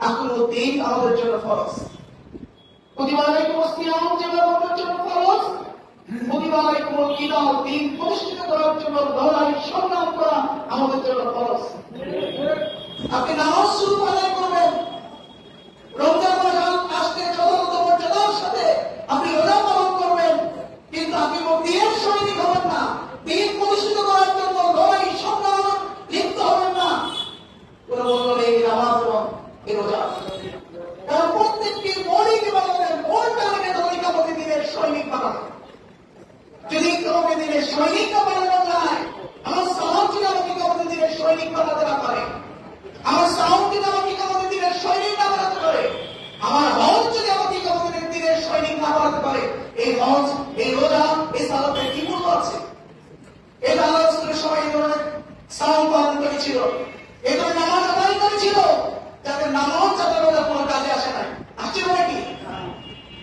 আকুলুদ্দিন আমাদের জন্য ফরজ। প্রতিবারাইকুম সিয়াম যেভাবে আমাদের জন্য ফরজ, প্রতিবারাইকুম কিতাব দিন প্রতিষ্ঠিত করার জন্য লড়াই সংগ্রাম করা আমাদের জন্য ফরজ। আপনি নামাজ শুরু আদায় করবেন, রমজান মাস আসতে যথাযথ মর্যাদার সাথে আপনি রোজা পালন করবেন, কিন্তু আপনি দিনের সৈনিক হবেন না, দিন প্রতিষ্ঠিত করার জন্য লড়াই সংগ্রাম লিপ্ত হবেন না। কোন বলল এই নামাজ এবং এই রোজা, কারণ প্রত্যেকটি মৌলিক ইবাদতের মূল টার্গেট ঐক্যবদ্ধ দিনের সৈনিক বানানো। যদি তোমাকে দিনের সৈনিক বানানো যায়, আমার সালাম যদি আমাকে ঐক্যবদ্ধ দিনের সৈনিক বানাতে না পারে, আমার সাউন্ড যদি আমাকে ঐক্যবদ্ধ দিনের সৈনিক না বানাতে পারে, আমার হজ যদি আমাকে ঐক্যবদ্ধ দিনের সৈনিক না বানাতে পারে, এই হজ, এই রোজা, এই সালাতের কি মূল্য আছে? এটা আল্লাহ রাসূলের সময় এই ধরনের সালাম পালন করেছিল, এই ধরনের নামাজ আদায় করেছিল, যাদের নামাজ যাদের রোজা কোনো কাজে আসে নাই। আসছে নাকি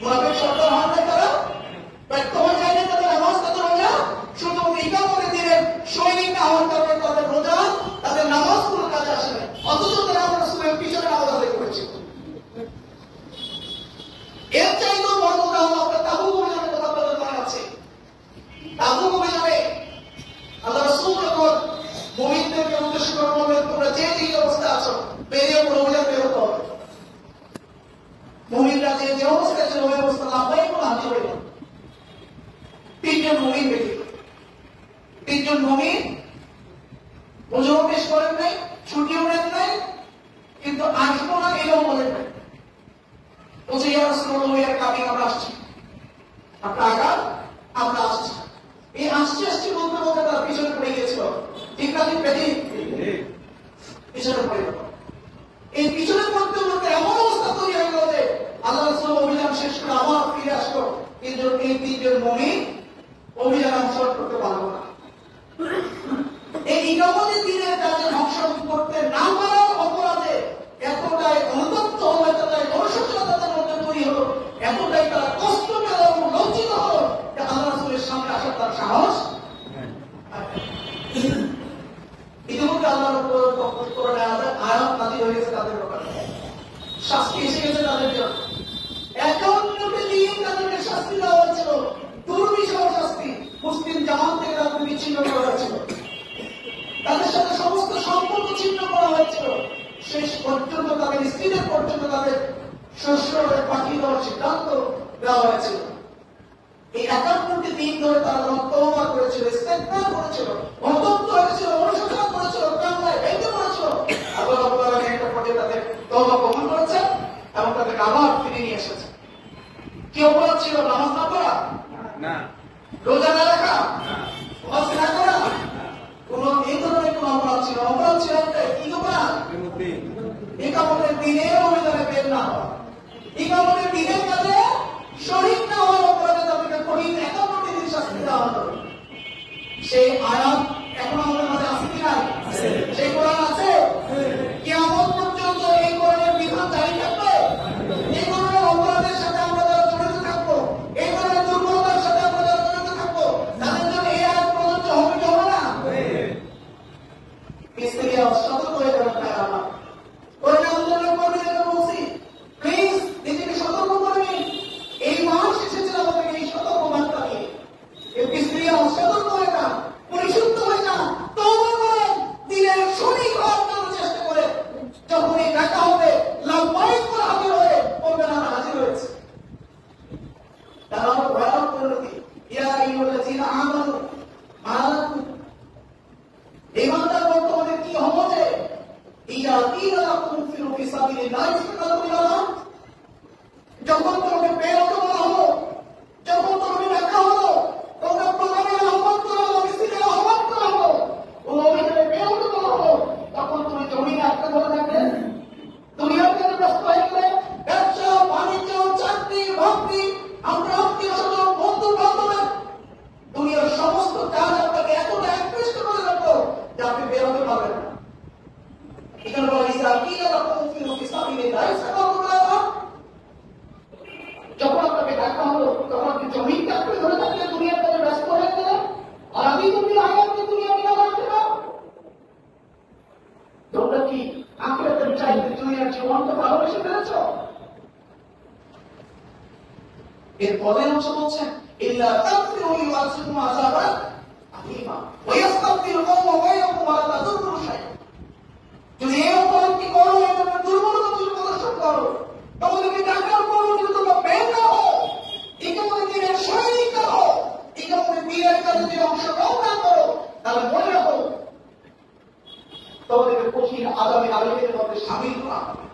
মুনাফিক সরকার হন নাই, তারা ব্যর্থ হয়ে যায় না, তাদের নামাজ তাদের রোজা শুধু ইকামতে দিনের সৈনিক না হওয়ার কারণে তাদের রোজা তাদের নামাজ কোনো কাজে আসে নাই, অথচ তারা আমরা রাসূলের পিছনে নামাজ আদায় করেছিল। এর চাইতেও বড় উদাহরণ আপনার তাবুক অভিযানের কথা আপনাদের মনে আছে। তাবুক অভিযানে আল্লাহ রাসূল যখন মুমিনদেরকে উদ্দেশ্য করে বললেন, তোমরা যে যেই অবস্থা আছো বেরিয়ে পড়ো, অভিযান বের হতে হবে। মুমিনরা যে অবস্থায় ছিল ওই অবস্থা লাভবাই কোনো হাতি হইল। তিনজন মুমিন ব্যতীত, তিনজন মুমিন ওজনও পেশ করেন নাই, ছুটিও নেন নাই, কিন্তু আসবো না এটাও বলেন নাই। বলছে ইয়া রাসূলুল্লাহ, ওই এক কাবিন আমরা আসছি, আপনার আগান, আমরা আসছি। এই আসছি আসছি বলতে বলতে তার পিছনে পড়ে গিয়েছিল। ঠিক না? ঠিক ঠিক পিছনে পড়ে গেল। এই পিছনে পড়তে পড়তে এমন অবস্থা তৈরি হয়ে গেল যে আল্লাহ রাসূল অভিযান শেষ করে আবার ফিরে আসলো, কিন্তু এই তিনজন মুমিন অভিযানে অংশগ্রহণ করতে পারলো না। এই ইকামতের দিনের কাজে অংশগ্রহণ করতে না পারার অপরাধে এতটাই অনুতপ্ত হলো, এতটাই অনুশোচনা তাদের মধ্যে তৈরি হলো, এতটাই তারা কষ্ট পেল এবং লজ্জিত হলো যে আল্লাহ রাসূলের সামনে আসার তার সাহস। ইতিমধ্যে আল্লাহর আয়াত নাযিল হয়ে গেছে তাদের ব্যাপারে, শাস্তি এসে গেছে তাদের জন্য। একান্নটি দিন তাদেরকে শাস্তি দেওয়া হয়েছিল, দুর্বিষহ শাস্তি। মুসলিম জামাত থেকে তাদের বিচ্ছিন্ন করা হয়েছিল, তাদের সাথে সমস্ত সম্পর্ক ছিন্ন করা হয়েছিল, শেষ পর্যন্ত তাদের স্ত্রীদের পর্যন্ত তাদের শ্বশুরে পাঠিয়ে দেওয়ার সিদ্ধান্ত দেওয়া হয়েছিল। এই 51টি দিন ধরে তারা তওবা করেছিল, ইস্তেগফার করেছিল, অনুতপ্ত হয়েছিল, অনুশোচনা করেছিল, কান্নায় ভেঙে পড়েছিল। আল্লাহ রাব্বুল আলামিন একটা পর্যায়ে তাদের তওবা কবুল করেছেন এবং তাদেরকে আবার ফিরিয়ে নিয়ে এসেছেন। কি অপরাধ ছিল? নামাজ না পড়া, না রোজা না রাখা, হজ না করা, কোন এই ধরনের কোন অপরাধ ছিল? অপরাধ ছিল কি অপরাধ? ইকামতের দিনে অভিযানে বের না হওয়া, ইকামতের দিনের কাজে শরীক না হওয়ার অপরাধে তাদেরকে কঠিন 51টি দিন শাস্তি দেওয়া হতো। সেই আয়াত এখন আমাদের মাঝে আছে কি নাই? সেই কোরআন আছে? কিয়ামত পর্যন্ত এই কোরআনের বিধান জারি থাকবে। এই ধরনের অপরাধের সাথে আমরা যারা জড়িত থাকবো, এই ধরনের দুর্বলতার সাথে আমরা যারা জড়িত থাকবো, তাদের জন্য এই আয়াত প্রযোজ্য হবে কি হবে না? সতর্ক হয়ে যাবেন। তাই আমরা কোরআন আন্দোলন কর্মীদেরকে বলছি, প্লিজ নিজেকে সতর্ক করবেন। এই মাস এসেছিল আমাদেরকে এই সতর্ক বার্তা নিয়ে। সতর্ক হয়ে যান, পরিশুদ্ধ হয়ে যান, তওবা করেন, দিনের শরীক হওয়ার জন্য চেষ্টা করেন। যখনই দেখা হবে লাভবাহিক করে হাজির হয়ে বলবেন আমরা হাজির হয়েছে। তারা আমার ভয়ানক পরিণতি। ইয়া আইয়ুহাল্লাযীনা আমানু মালাকুম, ইমানদার বর্তমানে কি হবো যে ইযা কিলা লাকুম ফিরু ফি সাবিলিল্লাহি ফাতাকুম ইলাল্লাহ, যখন তোমাকে বের হতে বলা হলো, যখন তোমাকে দেখা হলো, তোমরা প্রধানের আহ্বান করা হলো, মিছিলের আহ্বান করা হলো, কোন অভিযানে বের হতে বলা হলো, তখন তুমি জমিনে একটা ধরে থাকবে, দুনিয়ার কাছে ব্যস্ত হয়ে গেলে, ব্যবসা বাণিজ্য, চাকরি বাকরি, আমরা আত্মীয় স্বজন, বন্ধু বান্ধবের দুনিয়ার সমস্ত কাজ আপনাকে এতটা আকৃষ্ট করে রাখবো যে আপনি বের হতে পারবেন না। এখানে বলা ইসা কিলা লাকুম ফিরু ফি সাবিলিল্লাহি ফাতাকুম ইলাল্লাহ, যখন জীবনকে ভালোবেসে ফেলেছ? এর পরের অংশ বলছেন ইল্লা তাগফিরু ইউআযিবকুম আযাবান আলীমা ওয়া ইয়াস্তাগফিরু কওমা গায়রাকুম ওয়া লা তাদুররু শাইআ। যদি এই অপরাধটি করো, এই ধরনের দুর্বলতা তুমি প্রদর্শন করো, তোমাদেরকে ডাকার পরও যদি তোমরা বের না হও, ইকামতের দিনের সৈনিক না হও, ইকামতের দিনের কাজে যদি অংশগ্রহণ না করো, তাহলে মনে রাখো তোমাদেরকে কঠিন আযাবে আলীমের মধ্যে শামিল করা হবে,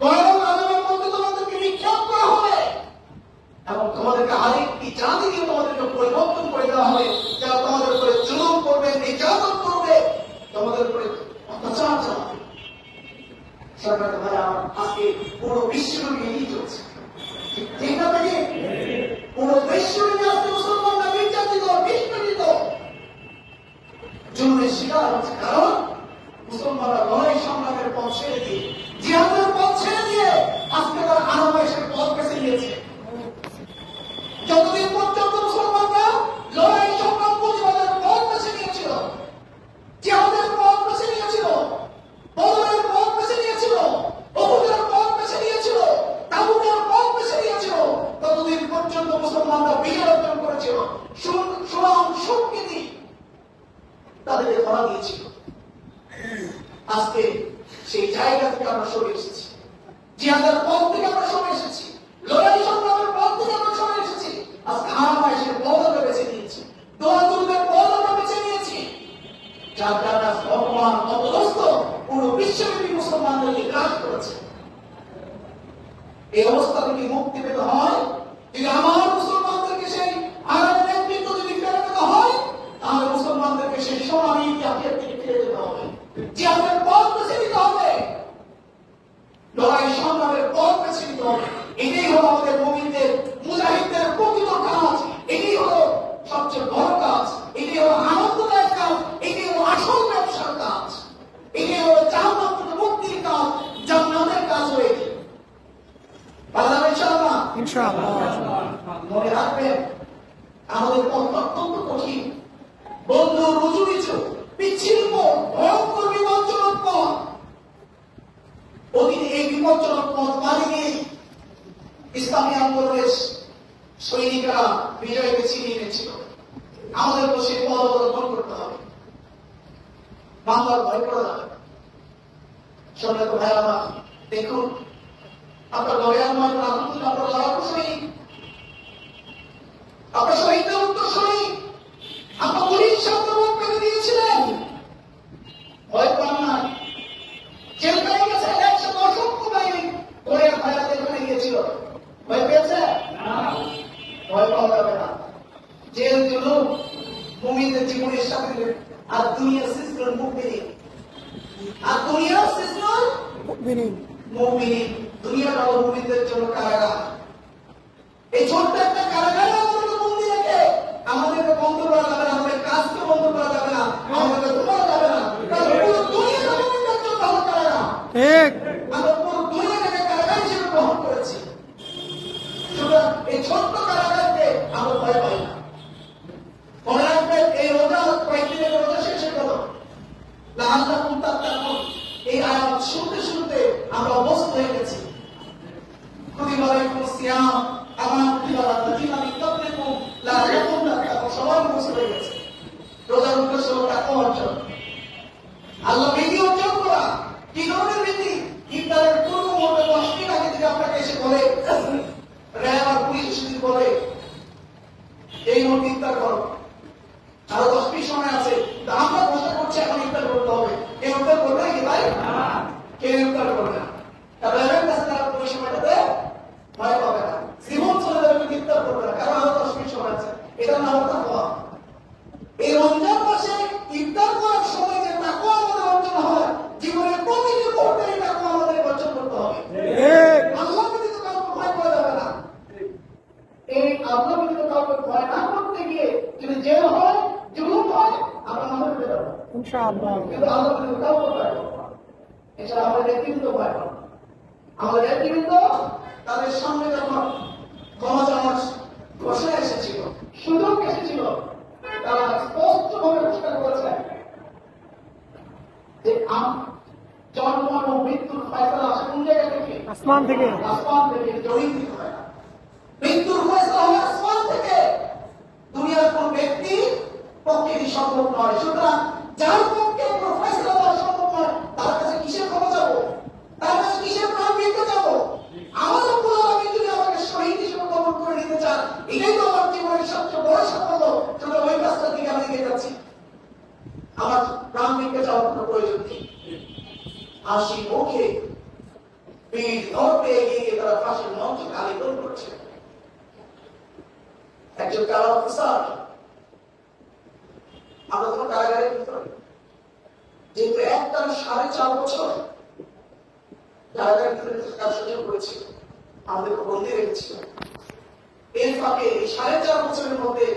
ভয়ানক আযাবের মধ্যে তোমাদেরকে নিক্ষেপ করা হবে এবং তোমাদেরকে আরেকটি জাতি দিয়ে তোমাদেরকে পরিবর্তন করে দেওয়া হবে, যারা তোমাদের উপরে জুলুম করবে, নির্যাতন করবে, তোমাদের উপরে অত্যাচার চালাবে। সরকার ভাইরা, আজকে পুরো বিশ্বব্যাপী এই চলছে, ঠিক না? ভাই, পুরো বিশ্বব্যাপী আজকে মুসলমানরা নির্যাতিত, নিষ্পীড়িত, জুলুমের শিকার হচ্ছে। কারণ মুসলমানরা লড়াই সংগ্রামের পথ ছেড়ে দিয়ে, জিহাদের পথ ছেড়ে দিয়ে আজকে তারা আরামায়েশের পথ বেছে নিয়েছে। যতদিন পর্যন্ত মুসলমানরা লড়াই সংগ্রাম প্রতিবাদের পথ বেছে নিয়েছিল, জিহাদের পথ বেছে নিয়েছিল, বদরের পথ বেছে নিয়েছিল, উহুদের পথ বেছে নিয়েছিল, তাবুকের পথ বেছে নিয়েছিল, ততদিন পর্যন্ত মুসলমানরা বিজয় অর্জন করেছিল, সুনাম সুখ্যাতি তাদেরকে ধরা দিয়েছিল। আজকে সেই জায়গা থেকে আমরা সরে এসেছি, জিহাদের পথ থেকে আমরা সরে এসেছি, লড়াই সংগ্রামের পথ থেকে আমরা সরে এসেছি। আজকে আরামায়েশের পথ আমরা বেছে নিয়েছি, দোয়া-দুরুদের পথ আমরা বেছে নিয়েছি, যার দ্বারা ভগবান অপদস্থ পুরো বিশ্বব্যাপী মুসলমানদেরকে গ্রাস করেছে। এই অবস্থা থেকে মুক্তি পেতে হয়, যদি আমার মুসলমানদেরকে সেই আরামের নেতৃত্ব যদি ফেলে পেতে হয়, তাহলে মুসলমানদেরকে সেই সোনালী জাতীয় থেকে ফিরে যেতে হবে, জিহাদের পথ বেছে নিতে হবে, লড়াই সংগ্রামের পথ বেছে নিতে হবে। এটাই হলো আমাদের মুমিনদের, মুজাহিদদের প্রকৃত কাজ, এটাই হলো সবচেয়ে বড় কাজ, এটাই হলো আনন্দদায়ক কাজ, এটাই হলো আসল ব্যবসার কাজ, এটাই হলো জান্নাত থেকে মুক্তির কাজ, জান্নাতের কাজ হয়ে যায়। পারলাম ইনশাআল্লাহ? ইনশাআল্লাহ। মনে রাখবেন, আমাদের পথ অত্যন্ত কঠিন, বন্ধু রুজু নিচু, পিচ্ছিল পথ, ভয়ঙ্কর বিপজ্জনক পথ। অতীতে এই বিপজ্জনক পথ পাড়ি দিয়ে ইসলামী আন্দোলনের সৈনিকরা বিজয়কে ছিনিয়ে এনেছিল। আমাদেরকে সেই পথ অবলম্বন করতে হবে, বাংলার ভয় করা যাবে না। সম্মানিত ভাই আমার, দেখুন আপনার দয়ার ময়দান, আলহামদুলিল্লাহ আপনার লড়াকু সৈনিক, আপনার শহীদদের উত্তর সৈনিক, আপনার পুলিশ সামনে পেরে দিয়েছিলেন, ভয় পান না। জেলখানে গেছে, একসাথে অসংখ্য বাহিনী দয়ার ভাইরা জেলখানে গিয়েছিল, ভয় পেয়েছে? ভয় পাওয়া যাবে না। জেল জুলুম মুমিনদের জীবনের সাথে, আর দুনিয়া সিস্টেম মুমিনিন, আর দুনিয়া সিস্টেম মুমিনিন, দুনিয়াটা হলো মুমিনদের জন্য কারাগার। এই ছোট্ট একটা কারাগারে আমাদেরকে বন্দি রেখে আমাদেরকে বন্ধ করা যাবে না, আমাদের কাজকে বন্ধ করা যাবে না, আমাদেরকে ধোয়া যাবে না, কারণ পুরো দুনিয়াটা মুমিনদের জন্য হলো কারাগার। ঠিক, আমরা পুরো দুনিয়াটাকে কারাগার হিসেবে গ্রহণ করেছি। সুতরাং এই ছোট্ট কারাগারকে আমরা ভয় পাই না। মনে রাখবেন, এই রোজা কয়েকদিনের রোজা শেষ হয়ে গেল, লাআল্লাকুম তাত্তাকুন, এই আয়াত শুনতে শুনতে আমরা অভ্যস্ত হয়ে গেছি। কুতিবা আলাইকুমুস সিয়াম কামা কুতিবা আলাল লাযিনা মিন ক্বাবলিকুম লাআল্লাকুম তাত্তাকুন, সবাই অভ্যস্ত হয়ে গেছে। রোজার উদ্দেশ্য হলো তাকওয়া অর্জন, আল্লাহ ভীতি অর্জন করা। কি ধরনের ভীতি? ইফতারের পূর্ব মুহূর্তে 10 মিনিট আগে থেকে আপনাকে এসে বলে, র্যাব আর পুলিশ এসে বলে এই মুহূর্তে ইফতার করো, আরো 10 মিনিট সময় আছে, আমরা ঘোষণা করছি এখন ইফতার করতে হবে। কেউ ইফতার করবে নাকি ভাই? কেউ ইফতার করবে না। র্যাবের কাছে তারা পুরো সময়টাতে ভয় পাবে না, জীবন চলে যাবে, ইফতার করবে না, কারণ আরো 10 মিনিট সময় আছে। এটা নাম তাকওয়া। এই রমজান মাসে ইফতার করার সময় যে তাকওয়া আমাদের অর্জন হয়, জীবনের প্রতিটি মুহূর্তে এই তাকওয়া আমাদের অর্জন করতে হবে। আল্লাহ ব্যতীত কাউকে ভয় করা যাবে না। এই আল্লাহ ব্যতীত কাউকে ভয় না করতে গিয়ে যদি জেল হয়, জুলুম হয়, আমরা নামাজ পড়তে পারবো ইনশাআল্লাহ, কিন্তু আল্লাহ ব্যতীত কাউকে ভয় করবো না। এছাড়া আমাদের নেতৃত্ব ভয় পাবো, আমাদের নেতৃত্ব তাদের সামনে যখন ক্ষমা চাওয়ার ঘোষণা এসেছিল, সুযোগ এসেছিল, তারা স্পষ্টভাবে ঘোষণা করেছে যে জন্ম ও মৃত্যুর ফয়সালা আসে কোন জায়গায়? আসমান থেকে আসমান থেকে জমিন থেকে হয় না। মৃত্যুর ফয়সালা হবে আসমান থেকে। দুনিয়ার কোন ব্যক্তি পক্ষে এটি সম্ভব নয়। সুতরাং যার পক্ষে কোনো ফয়সালা দেওয়া সম্ভব নয়, তার কাছে কিসের ক্ষমা যাবো? তার কাছে কিসের প্রাণ দিতে যাবো? আমার আল্লাহ আমি যদি আমাকে শহীদ হিসেবে কবর করে নিতে চান, এটাই তো আমার জীবনের সবচেয়ে বড় সাফল্য। সুতরাং ওই কাজটার দিকে আমি এগিয়ে যাচ্ছি। আমার প্রাণ দিতে যাওয়ার কোনো প্রয়োজন নেই। হাসি মুখে বীর ধরতে এগিয়ে গিয়ে তারা ফাঁসির মঞ্চ আলিঙ্গন করছে। একজন কারা অফিসার, আমরা তো কারাগারের ভিতরে, যেহেতু একটানা 4.5 বছর কারাগারের ভিতরে কাজ সুযোগ করেছিল, আমাদেরকে বন্দী রেখেছিল। এর ফাঁকে এই 4.5 বছরের মধ্যে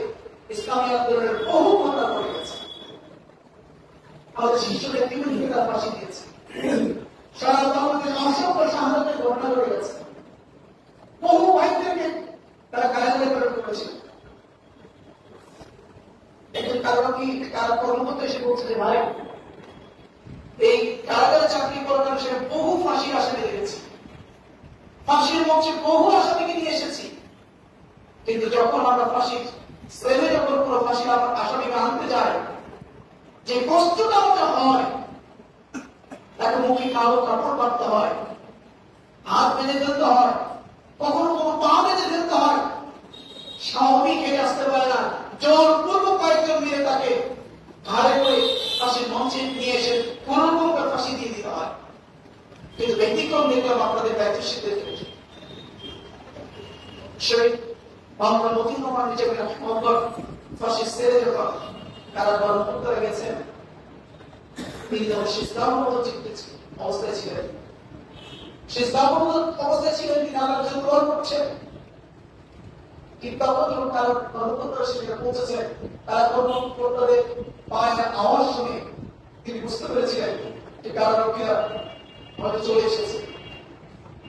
ইসলামী আন্দোলনের বহু ঘটনা ঘটে গেছে। আমাদের শিশুদের বিভিন্ন দিকে তারা ফাঁসি দিয়েছে। সারা বাংলাদেশে অসংখ্য শাহাদাতের ঘটনা ঘটে গেছে। বহু ভাইদেরকে তারা কারাগারে প্রেরণ করেছিল। একজন কারা কর্মকর্তা এসে বলছে যে ভাই, এই কারাগারে চাকরি করার সে বহু ফাঁসির আসামি দেখেছি, ফাঁসির মঞ্চে বহু আসামিকে নিয়ে এসেছি, কিন্তু যখন আমরা ফাঁসির সেলে যখন কোনো ফাঁসির আসামিকে আনতে যাই, যে কষ্টটা আমাদের হয়, তাকে মুখে কালো কাপড় কাটতে হয়, হাত বেঁধে ফেলতে হয়, কখনো কখনো পা বেঁধে ফেলতে হয়, স্বাভাবিক হেঁটে আসতে পারে না, জোরপূর্বক কয়েকজন মিলে তাকে ঘাড়ে করে ফাঁসির মঞ্চে নিয়ে এসে কোন রকম ফাঁসি দিয়ে দিতে হয়। কিন্তু ব্যতিক্রম দেখলাম আপনাদের দায়িত্ব সিদ্ধের ক্ষেত্রে। সেই বাংলা নতুন প্রমাণ হিসেবে ফাঁসির সেরে যখন তারা গণতন্ত্রে গেছেন, তিনি যখন শিস্তাবদ্ধ অবস্থায় ছিলেন, শিস্তাবদ্ধ অবস্থায় ছিলেন, তিনি আল্লাহর দোয়া করছেন। কিন্তু তখন যখন তারা গণতন্ত্র সেখানে পৌঁছেছেন, তারা গণতন্ত্রের পায়ের আওয়াজ শুনে তিনি বুঝতে পেরেছিলেন যে কারারক্ষীরা হয়তো চলে এসেছে।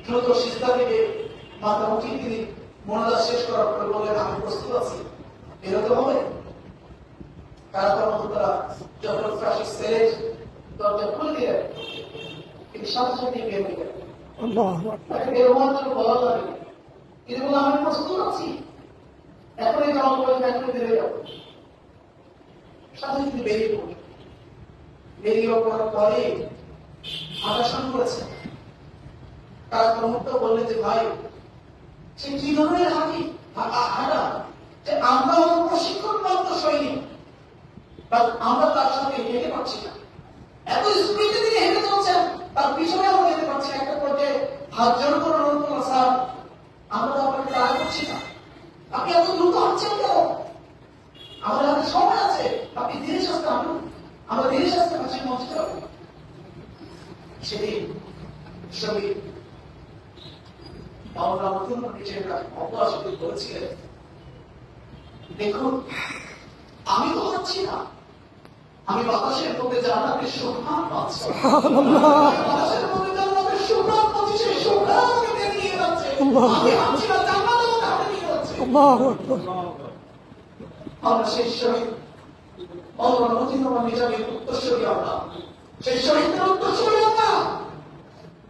দ্রুত সিজদা থেকে মাথা উঠিয়ে তিনি মোনাজাত শেষ করার পরে বললেন, আমি প্রস্তুত আছি, বেরোতে হবে। কারা কর্মকর্তারা যখন ফাঁসির সেলের দরজা খুলে দিলেন, তিনি সাথে সাথে বের হয়ে গেলেন। তাকে বের হওয়ার জন্য বলা লাগে, তিনি বললেন, আমি প্রস্তুত আছি, এখনই যাওয়া বলেন, এখনই বেরিয়ে যাবো। সাথে তিনি বেরিয়ে পড়লেন। বেরিয়ে পড়ার পরে হাঁটা শুরু করেছেন। তারা কর্মকর্তা বললেন যে ভাই, সে কি ধরনের হাঁটা, যে আমরা হলো প্রশিক্ষণ প্রাপ্ত সৈনিক, আমরা তার সাথে হেঁটে পারছি না। এত স্পিডে তিনি হেঁটে চলছেন, তার পিছনে আমরা যেতে পারছি না। একটা পর্যায়ে হাত জোর করে অনুরোধ করলাম, স্যার আমরা তো আপনাকে তাড়া করছি না, আপনি এত দ্রুত হাঁটছেন কেন? আমাদের হাতে সময় আছে, আপনি ধীরে সুস্থে হাঁটুন, আমরা ধীরে সুস্থে ফাঁসির মঞ্চে যাব। সেদিন শহীদ মাওলানা মতিউর রহমান হিসেবে অপরাশিত করেছিলেন, দেখুন আমি তো হচ্ছি না, আমি বাতাসের মধ্যে জান্নাতের সুঘ্রাণ পাচ্ছি, বাতাসের মধ্যে জান্নাতের সুঘ্রাণ পাচ্ছি, সেই সুঘ্রাণ আমাকে টেনে নিয়ে যাচ্ছে, আমি হাঁটছি না, জান্নাত আমাকে হাতে নিয়ে যাচ্ছে। আমরা সেই শহীদ মাওলানা মতিউর রহমান নিজামীর উত্তরসূরি, আমরা সেই শহীদদের উত্তরসূরি। আমরা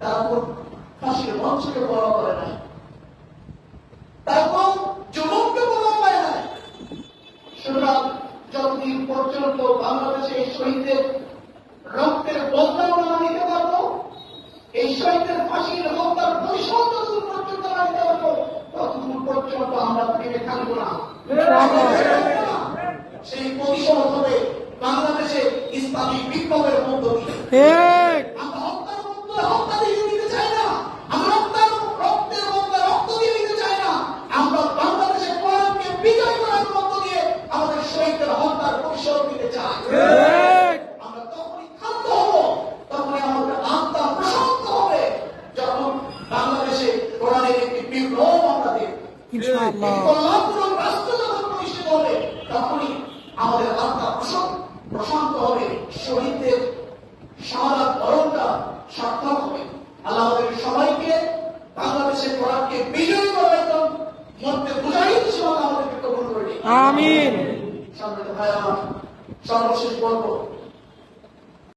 তারপর ফাঁসির মঞ্চকে বড় করে নাই, তারপর যুবককে বড় পায় নাই। সুতরাং যতদিন পর্যন্ত বাংলাদেশে এই শহীদদের রক্তের বদলা আমরা নিতে পারবো, এই শহীদদের ফাঁসির হত্যার পরিশোধ যতদূর পর্যন্ত আমরা নিতে পারবো, ততদূর পর্যন্ত আমরা থেমে থাকবো না। সেই পরিশোধ হবে বাংলাদেশে ইসলামী বিপ্লবের মধ্য দিয়ে। আমরা হত্যার মধ্যে হত্যা দিয়ে নিতে চাই না, আমরা রক্তের মধ্যে রক্ত দিয়ে নিতে চাই না, আমরা বাংলাদেশের কোরআনকে বিজয় করার মধ্য দিয়ে আমাদের শহীদদের হত্যার পরিশোধ নিতে চাই। আমরা তখনই ক্ষান্ত হবো, তখনই আমাদের আত্মা প্রশান্ত হবে, যখন বাংলাদেশে কোরআনের একটি বিপ্লব আমরা দেখব।